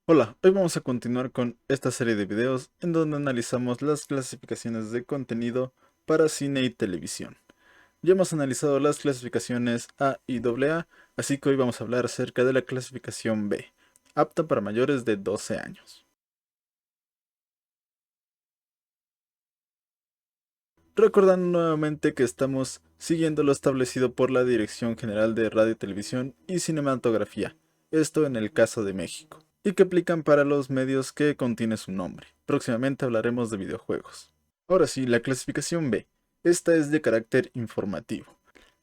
Hola, hoy vamos a continuar con esta serie de videos en donde analizamos las clasificaciones de contenido para cine y televisión. Ya hemos analizado las clasificaciones A y AA, así que hoy vamos a hablar acerca de la clasificación B, apta para mayores de 12 años. Recordando nuevamente que estamos siguiendo lo establecido por la Dirección General de Radio, Televisión y Cinematografía, esto en el caso de México, y que aplican para los medios que contiene su nombre. Próximamente hablaremos de videojuegos. Ahora sí, la clasificación B. Esta es de carácter informativo,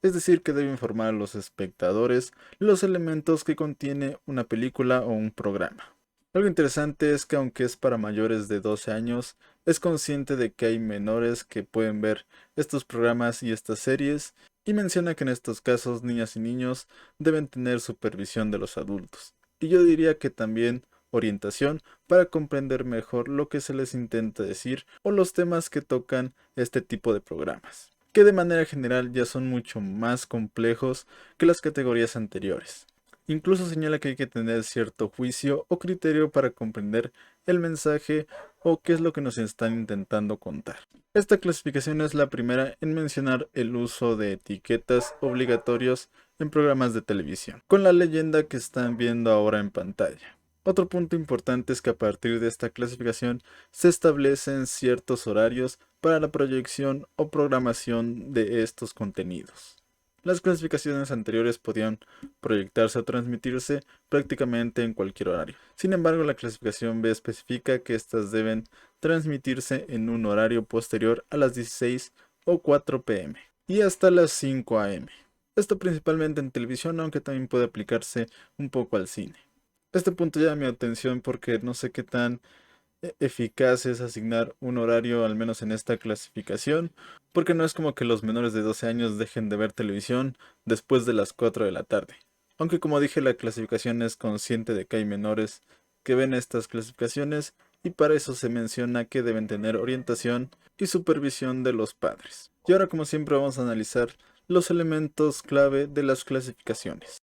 es decir, que debe informar a los espectadores los elementos que contiene una película o un programa. Algo interesante es que aunque es para mayores de 12 años, es consciente de que hay menores que pueden ver estos programas y estas series, y menciona que en estos casos niñas y niños deben tener supervisión de los adultos. Y yo diría que también orientación para comprender mejor lo que se les intenta decir o los temas que tocan este tipo de programas, que de manera general ya son mucho más complejos que las categorías anteriores. Incluso señala que hay que tener cierto juicio o criterio para comprender el mensaje o qué es lo que nos están intentando contar. Esta clasificación es la primera en mencionar el uso de etiquetas obligatorios en programas de televisión, con la leyenda que están viendo ahora en pantalla. Otro punto importante es que a partir de esta clasificación se establecen ciertos horarios para la proyección o programación de estos contenidos. Las clasificaciones anteriores podían proyectarse o transmitirse prácticamente en cualquier horario. Sin embargo, la clasificación B especifica que estas deben transmitirse en un horario posterior a las 16 o 4 p.m. y hasta las 5 a.m. Esto principalmente en televisión, aunque también puede aplicarse un poco al cine. Este punto llama mi atención porque no sé qué tan eficaz es asignar un horario, al menos en esta clasificación, porque no es como que los menores de 12 años dejen de ver televisión después de las 4 de la tarde. Aunque como dije, la clasificación es consciente de que hay menores que ven estas clasificaciones y para eso se menciona que deben tener orientación y supervisión de los padres. Y ahora como siempre vamos a analizar los elementos clave de las clasificaciones.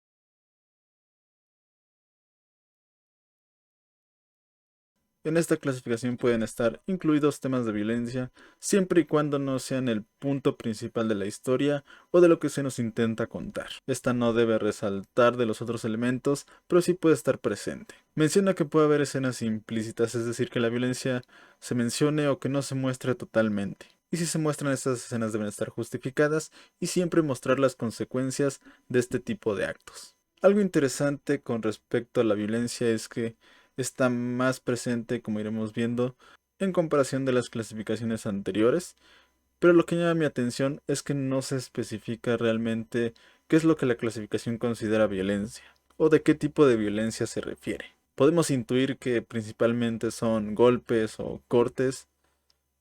En esta clasificación pueden estar incluidos temas de violencia, siempre y cuando no sean el punto principal de la historia o de lo que se nos intenta contar. Esta no debe resaltar de los otros elementos, pero sí puede estar presente. Menciona que puede haber escenas implícitas, es decir, que la violencia se mencione o que no se muestre totalmente. Y si se muestran estas escenas deben estar justificadas y siempre mostrar las consecuencias de este tipo de actos. Algo interesante con respecto a la violencia es que está más presente, como iremos viendo, en comparación de las clasificaciones anteriores, pero lo que llama mi atención es que no se especifica realmente qué es lo que la clasificación considera violencia, o de qué tipo de violencia se refiere. Podemos intuir que principalmente son golpes o cortes,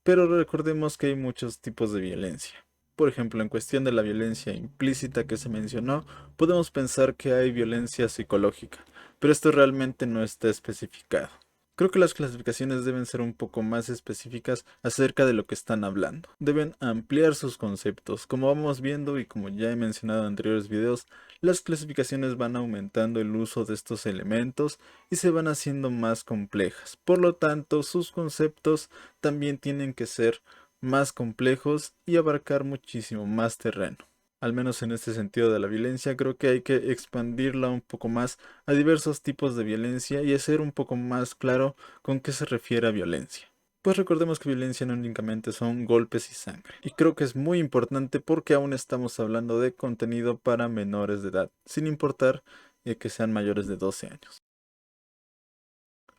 pero recordemos que hay muchos tipos de violencia. Por ejemplo, en cuestión de la violencia implícita que se mencionó, podemos pensar que hay violencia psicológica, pero esto realmente no está especificado. Creo que las clasificaciones deben ser un poco más específicas acerca de lo que están hablando. Deben ampliar sus conceptos. Como vamos viendo y como ya he mencionado en anteriores videos, las clasificaciones van aumentando el uso de estos elementos y se van haciendo más complejas. Por lo tanto, sus conceptos también tienen que ser más complejos y abarcar muchísimo más terreno. Al menos en este sentido de la violencia, creo que hay que expandirla un poco más a diversos tipos de violencia y hacer un poco más claro con qué se refiere a violencia. Pues recordemos que violencia no únicamente son golpes y sangre. Y creo que es muy importante porque aún estamos hablando de contenido para menores de edad, sin importar que sean mayores de 12 años.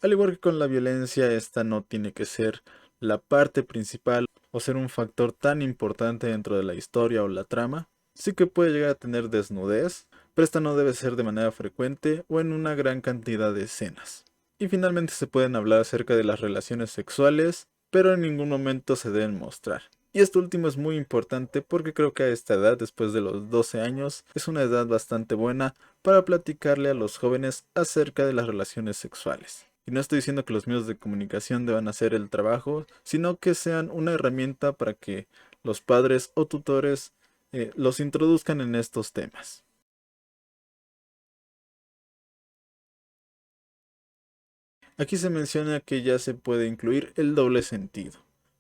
Al igual que con la violencia, esta no tiene que ser la parte principal o ser un factor tan importante dentro de la historia o la trama. Sí que puede llegar a tener desnudez, pero esta no debe ser de manera frecuente o en una gran cantidad de escenas. Y finalmente se pueden hablar acerca de las relaciones sexuales, pero en ningún momento se deben mostrar. Y esto último es muy importante porque creo que a esta edad, después de los 12 años, es una edad bastante buena para platicarle a los jóvenes acerca de las relaciones sexuales. Y no estoy diciendo que los medios de comunicación deban hacer el trabajo, sino que sean una herramienta para que los padres o tutores los introduzcan en estos temas. Aquí se menciona que ya se puede incluir el doble sentido,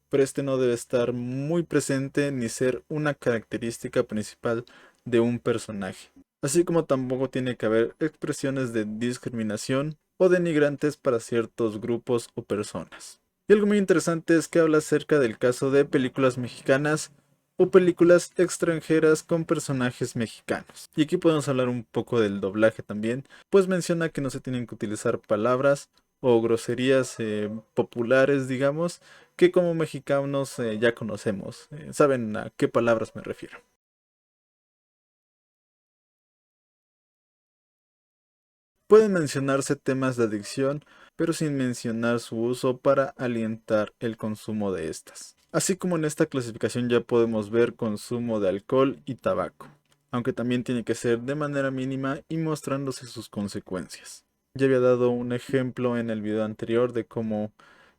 pero este no debe estar muy presente ni ser una característica principal de un personaje, así como tampoco tiene que haber expresiones de discriminación o denigrantes para ciertos grupos o personas. Y algo muy interesante es que habla acerca del caso de películas mexicanas o películas extranjeras con personajes mexicanos. Y aquí podemos hablar un poco del doblaje también, pues menciona que no se tienen que utilizar palabras o groserías populares, digamos, que como mexicanos ya conocemos. ¿Saben a qué palabras me refiero? Pueden mencionarse temas de adicción, pero sin mencionar su uso para alientar el consumo de estas. Así como en esta clasificación ya podemos ver consumo de alcohol y tabaco, aunque también tiene que ser de manera mínima y mostrándose sus consecuencias. Ya había dado un ejemplo en el video anterior de cómo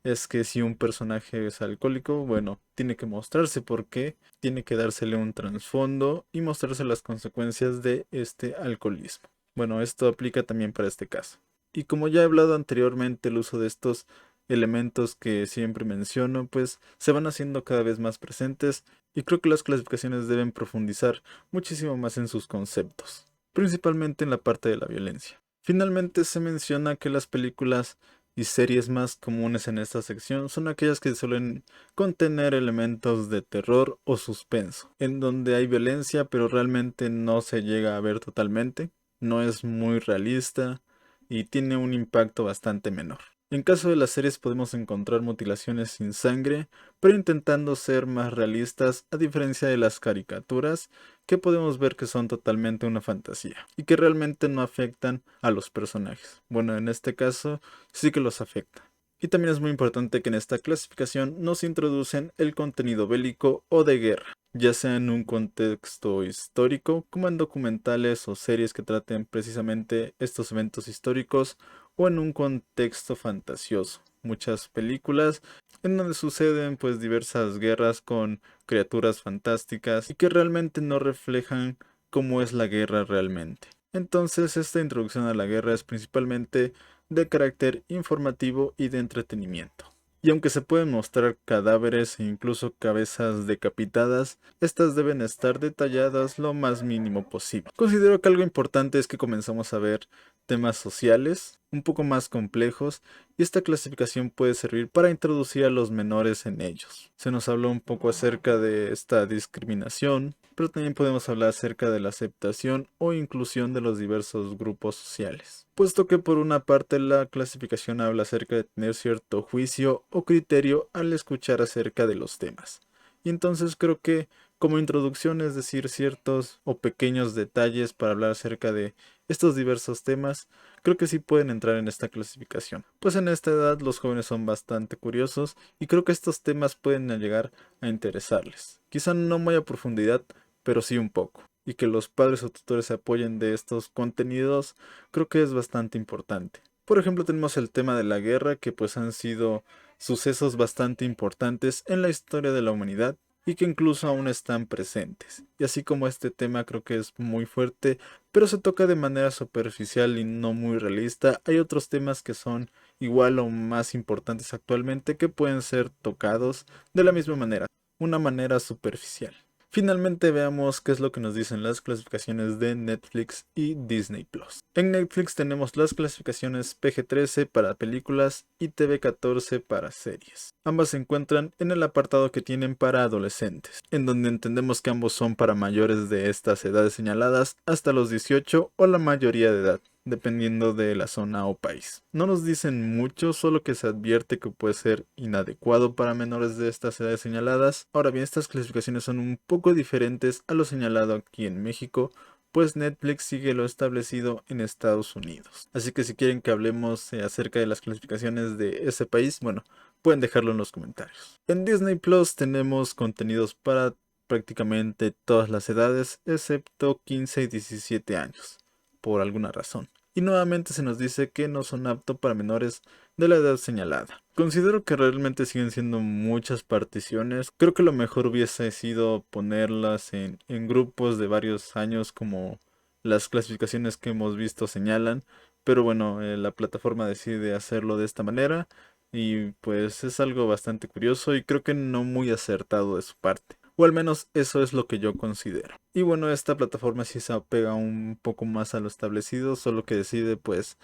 es que si un personaje es alcohólico, bueno, tiene que mostrarse por qué, tiene que dársele un trasfondo y mostrarse las consecuencias de este alcoholismo. Bueno, esto aplica también para este caso. Y como ya he hablado anteriormente, el uso de estos elementos que siempre menciono, pues se van haciendo cada vez más presentes y creo que las clasificaciones deben profundizar muchísimo más en sus conceptos, principalmente en la parte de la violencia. Finalmente se menciona que las películas y series más comunes en esta sección son aquellas que suelen contener elementos de terror o suspenso, en donde hay violencia pero realmente no se llega a ver totalmente, no es muy realista y tiene un impacto bastante menor. En caso de las series podemos encontrar mutilaciones sin sangre, pero intentando ser más realistas a diferencia de las caricaturas, que podemos ver que son totalmente una fantasía y que realmente no afectan a los personajes. Bueno, en este caso sí que los afecta. Y también es muy importante que en esta clasificación nos introducen el contenido bélico o de guerra, ya sea en un contexto histórico, como en documentales o series que traten precisamente estos eventos históricos, o en un contexto fantasioso. Muchas películas en donde suceden pues diversas guerras con criaturas fantásticas y que realmente no reflejan cómo es la guerra realmente. Entonces, esta introducción a la guerra es principalmente de carácter informativo y de entretenimiento. Y aunque se pueden mostrar cadáveres e incluso cabezas decapitadas, estas deben estar detalladas lo más mínimo posible. Considero que algo importante es que comenzamos a ver temas sociales, un poco más complejos, y esta clasificación puede servir para introducir a los menores en ellos. Se nos habló un poco acerca de esta discriminación, pero también podemos hablar acerca de la aceptación o inclusión de los diversos grupos sociales. Puesto que por una parte la clasificación habla acerca de tener cierto juicio o criterio al escuchar acerca de los temas. Y entonces creo que como introducción, es decir, ciertos o pequeños detalles para hablar acerca de estos diversos temas, creo que sí pueden entrar en esta clasificación. Pues en esta edad los jóvenes son bastante curiosos y creo que estos temas pueden llegar a interesarles. Quizá no muy a profundidad, pero sí un poco. Y que los padres o tutores se apoyen de estos contenidos, creo que es bastante importante. Por ejemplo, tenemos el tema de la guerra, que pues han sido sucesos bastante importantes en la historia de la humanidad y que incluso aún están presentes. Y así como este tema creo que es muy fuerte, pero se toca de manera superficial y no muy realista, hay otros temas que son igual o más importantes actualmente que pueden ser tocados de la misma manera, una manera superficial. Finalmente veamos qué es lo que nos dicen las clasificaciones de Netflix y Disney Plus. En Netflix tenemos las clasificaciones PG-13 para películas y TV-14 para series. Ambas se encuentran en el apartado que tienen para adolescentes, en donde entendemos que ambos son para mayores de estas edades señaladas hasta los 18 o la mayoría de edad, dependiendo de la zona o país. No nos dicen mucho, solo que se advierte que puede ser inadecuado para menores de estas edades señaladas. Ahora bien, estas clasificaciones son un poco diferentes a lo señalado aquí en México, pues Netflix sigue lo establecido en Estados Unidos. Así que si quieren que hablemos acerca de las clasificaciones de ese país, bueno, pueden dejarlo en los comentarios. En Disney Plus tenemos contenidos para prácticamente todas las edades, excepto 15 y 17 años por alguna razón. Y nuevamente se nos dice que no son aptos para menores de la edad señalada. Considero que realmente siguen siendo muchas particiones. Creo que lo mejor hubiese sido ponerlas en grupos de varios años como las clasificaciones que hemos visto señalan, pero bueno, la plataforma decide hacerlo de esta manera y pues es algo bastante curioso y creo que no muy acertado de su parte. O al menos eso es lo que yo considero. Y bueno, esta plataforma sí se apega un poco más a lo establecido, solo que decide pues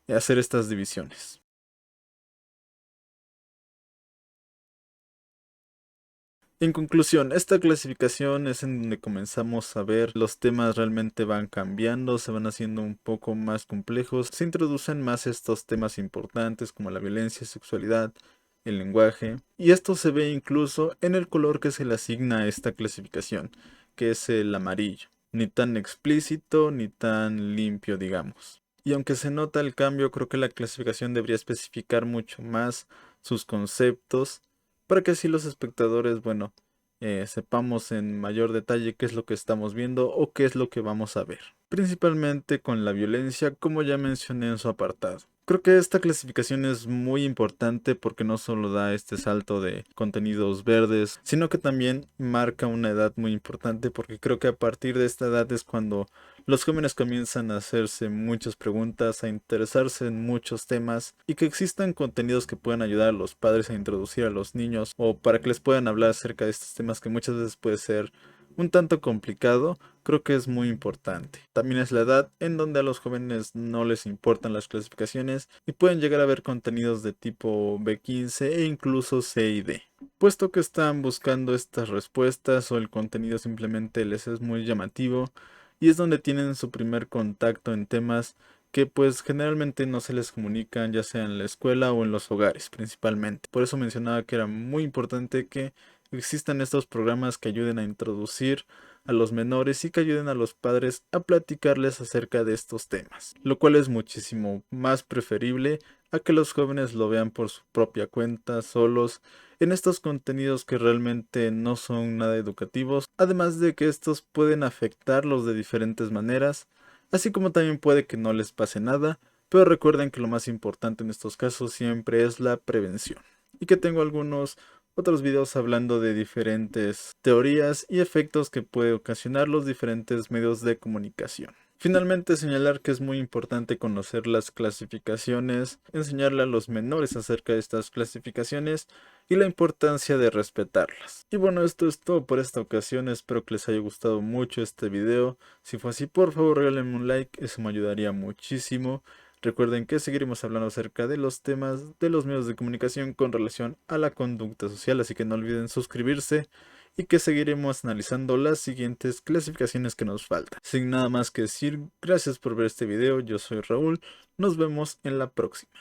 hacer estas divisiones. En conclusión, esta clasificación es en donde comenzamos a ver los temas realmente van cambiando, se van haciendo un poco más complejos, se introducen más estos temas importantes como la violencia, sexualidad, el lenguaje, y esto se ve incluso en el color que se le asigna a esta clasificación, que es el amarillo, ni tan explícito ni tan limpio, digamos. Y aunque se nota el cambio, creo que la clasificación debería especificar mucho más sus conceptos para que así los espectadores, bueno, sepamos en mayor detalle qué es lo que estamos viendo o qué es lo que vamos a ver. Principalmente con la violencia, como ya mencioné en su apartado. Creo que esta clasificación es muy importante porque no solo da este salto de contenidos verdes, sino que también marca una edad muy importante porque creo que a partir de esta edad es cuando los jóvenes comienzan a hacerse muchas preguntas, a interesarse en muchos temas y que existan contenidos que puedan ayudar a los padres a introducir a los niños o para que les puedan hablar acerca de estos temas que muchas veces puede ser un tanto complicado, creo que es muy importante. También es la edad en donde a los jóvenes no les importan las clasificaciones y pueden llegar a ver contenidos de tipo B15 e incluso C y D. Puesto que están buscando estas respuestas o el contenido simplemente les es muy llamativo y es donde tienen su primer contacto en temas que pues generalmente no se les comunican ya sea en la escuela o en los hogares principalmente. Por eso mencionaba que era muy importante que existan estos programas que ayuden a introducir a los menores y que ayuden a los padres a platicarles acerca de estos temas, lo cual es muchísimo más preferible a que los jóvenes lo vean por su propia cuenta, solos, en estos contenidos que realmente no son nada educativos, además de que estos pueden afectarlos de diferentes maneras, así como también puede que no les pase nada, pero recuerden que lo más importante en estos casos siempre es la prevención. Y que tengo algunos otros videos hablando de diferentes teorías y efectos que puede ocasionar los diferentes medios de comunicación. Finalmente, señalar que es muy importante conocer las clasificaciones, enseñarle a los menores acerca de estas clasificaciones y la importancia de respetarlas. Y bueno, esto es todo por esta ocasión, espero que les haya gustado mucho este video. Si fue así, por favor regálenme un like, eso me ayudaría muchísimo. Recuerden que seguiremos hablando acerca de los temas de los medios de comunicación con relación a la conducta social, así que no olviden suscribirse y que seguiremos analizando las siguientes clasificaciones que nos faltan. Sin nada más que decir, gracias por ver este video, yo soy Raúl, nos vemos en la próxima.